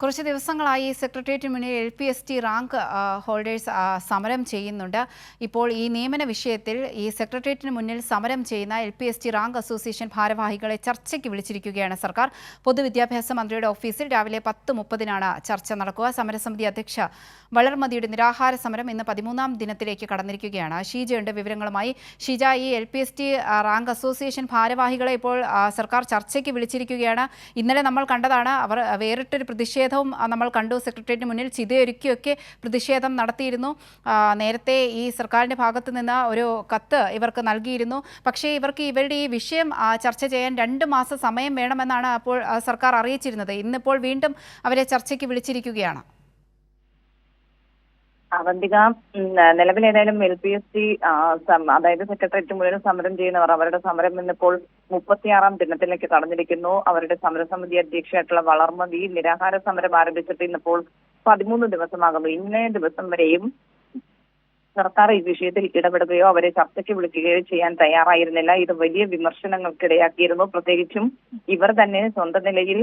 കുറച്ച് ദിവസങ്ങളായി സെക്രട്ടേറിയറ്റിന് മുന്നിൽ LPST റാങ്ക് ഹോൾഡേഴ്സ് സമരം ചെയ്യുന്നുണ്ട്. ഇപ്പോൾ ഈ നിയമന വിഷയത്തിൽ ഈ സെക്രട്ടേറിയറ്റിന് മുന്നിൽ സമരം ചെയ്യുന്ന LPST റാങ്ക് അസോസിയേഷൻ ഭാരവാഹികളെ ചർച്ചയ്ക്ക് വിളിച്ചിരിക്കുകയാണ് സർക്കാർ. പൊതുവിദ്യാഭ്യാസ മന്ത്രിയുടെ ഓഫീസിൽ രാവിലെ 10:30-നാണ് ചർച്ച നടക്കുക. സമരസമിതി അധ്യക്ഷ വളർമതിയുടെ നിരാഹാര സമരം ഇന്ന് 13ാം ദിനത്തിലേക്ക് കടന്നിരിക്കുകയാണ്. ഷീജയുണ്ട് വിവരങ്ങളുമായി. ഷീജ, ഈ LPST റാങ്ക് അസോസിയേഷൻ ഭാരവാഹികളെ ഇപ്പോൾ സർക്കാർ ചർച്ചയ്ക്ക് വിളിച്ചിരിക്കുകയാണ്. ഇന്നലെ നമ്മൾ കണ്ടതാണ്, അവർ വേറിട്ടൊരു പ്രതിഷേധവും നമ്മൾ കണ്ടു. സെക്രട്ടേറിയറ്റിന് മുന്നിൽ ചിതയൊരുക്കിയൊക്കെ പ്രതിഷേധം നടത്തിയിരുന്നു. നേരത്തെ ഈ സർക്കാരിൻ്റെ ഭാഗത്തു നിന്ന് ഒരു കത്ത് ഇവർക്ക് നൽകിയിരുന്നു. പക്ഷേ ഇവരുടെ ഈ വിഷയം ചർച്ച ചെയ്യാൻ 2 മാസം സമയം വേണമെന്നാണ് അപ്പോൾ സർക്കാർ അറിയിച്ചിരുന്നത്. ഇന്നിപ്പോൾ വീണ്ടും അവരെ ചർച്ചയ്ക്ക് വിളിച്ചിരിക്കുകയാണ്. അവന്തിക, നിലവിലേതായാലും LPST അതായത് സെക്രട്ടേറിയറ്റ് മുഴുവൻ സമരം ചെയ്യുന്നവർ അവരുടെ സമരം ഇന്നിപ്പോൾ 36ാം ദിനത്തിലേക്ക് കടന്നിരിക്കുന്നു. അവരുടെ സമരസമിതി അധ്യക്ഷയായിട്ടുള്ള വളർമതി നിരാഹാര സമരം ആരംഭിച്ചിട്ട് ഇന്നിപ്പോൾ 13 ദിവസമാകുന്നു. ഇന്നേ ദിവസം വരെയും സർക്കാർ ഈ വിഷയത്തിൽ ഇടപെടുകയോ അവരെ ചർച്ചയ്ക്ക് വിളിക്കുകയോ ചെയ്യാൻ തയ്യാറായിരുന്നില്ല. ഇത് വലിയ വിമർശനങ്ങൾക്കിടയാക്കിയിരുന്നു. പ്രത്യേകിച്ചും ഇവർ തന്നെ സ്വന്തം നിലയിൽ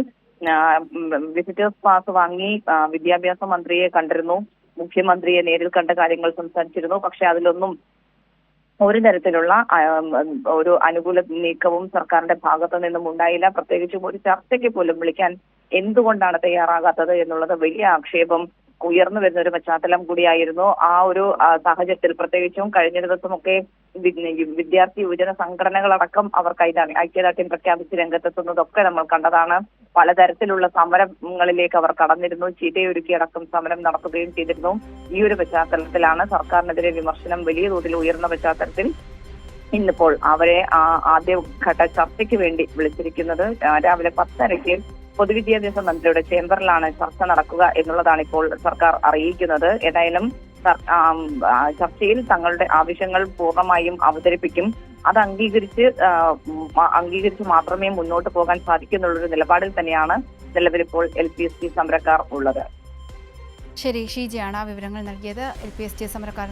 വിസിറ്റേഴ്സ് പാസ് വാങ്ങി വിദ്യാഭ്യാസ മന്ത്രിയെ കണ്ടിരുന്നു, മുഖ്യമന്ത്രിയെ നേരിൽ കണ്ട കാര്യങ്ങൾ സംസാരിച്ചിരുന്നു. പക്ഷെ അതിലൊന്നും ഒരു തരത്തിലുള്ള ഒരു അനുകൂല നീക്കവും സർക്കാരിന്റെ ഭാഗത്തു നിന്നും ഉണ്ടായില്ല. പ്രത്യേകിച്ചും ഒരു ചർച്ചയ്ക്ക് പോലും വിളിക്കാൻ എന്തുകൊണ്ടാണ് തയ്യാറാകാത്തത് എന്നുള്ളത് വലിയ ആക്ഷേപം ഉയർന്നു വരുന്ന ഒരു പശ്ചാത്തലം കൂടിയായിരുന്നു. ആ ഒരു സാഹചര്യത്തിൽ പ്രത്യേകിച്ചും കഴിഞ്ഞ ദിവസമൊക്കെ വിദ്യാർത്ഥി യുവജന സംഘടനകളടക്കം അവർ ഐക്യദാർഢ്യം പ്രഖ്യാപിച്ച് രംഗത്തെത്തുന്നതൊക്കെ നമ്മൾ കണ്ടതാണ്. പലതരത്തിലുള്ള സമരങ്ങളിലേക്ക് അവർ കടന്നിരുന്നു. ചീതയൊരുക്കിയടക്കം സമരം നടത്തുകയും ചെയ്തിരുന്നു. ഈ ഒരു പശ്ചാത്തലത്തിലാണ് സർക്കാരിനെതിരെ വിമർശനം വലിയ തോതിൽ ഉയർന്ന പശ്ചാത്തലത്തിൽ ഇന്നിപ്പോൾ അവരെ ആദ്യഘട്ട ചർച്ചയ്ക്ക് വേണ്ടി വിളിച്ചിരിക്കുന്നത്. രാവിലെ 10:30-ക്ക് പൊതുവിദ്യാഭ്യാസ മന്ത്രിയുടെ ചേംബറിലാണ് ചർച്ച നടക്കുക എന്നുള്ളതാണ് ഇപ്പോൾ സർക്കാർ അറിയിക്കുന്നത്. ഏതായാലും ചർച്ചയിൽ തങ്ങളുടെ ആവശ്യങ്ങൾ പൂർണ്ണമായും അവതരിപ്പിക്കും. അത് അംഗീകരിച്ച് മാത്രമേ മുന്നോട്ട് പോകാൻ സാധിക്കുന്നുള്ളൊരു നിലപാടിൽ തന്നെയാണ് നിലവിലിപ്പോൾ LPST സമരക്കാർ ഉള്ളത്. ശരി, ഷീജയാണ് വിവരങ്ങൾ നൽകിയത്. LPST സമരക്കാർ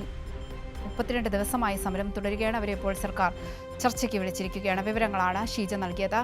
32 ദിവസമായി സമരം തുടരുകയാണ്. അവരെ ഇപ്പോൾ സർക്കാർ ചർച്ചയ്ക്ക് വിളിച്ചിരിക്കുകയാണ്. വിവരങ്ങളാണ് ഷീജ നൽകിയത്.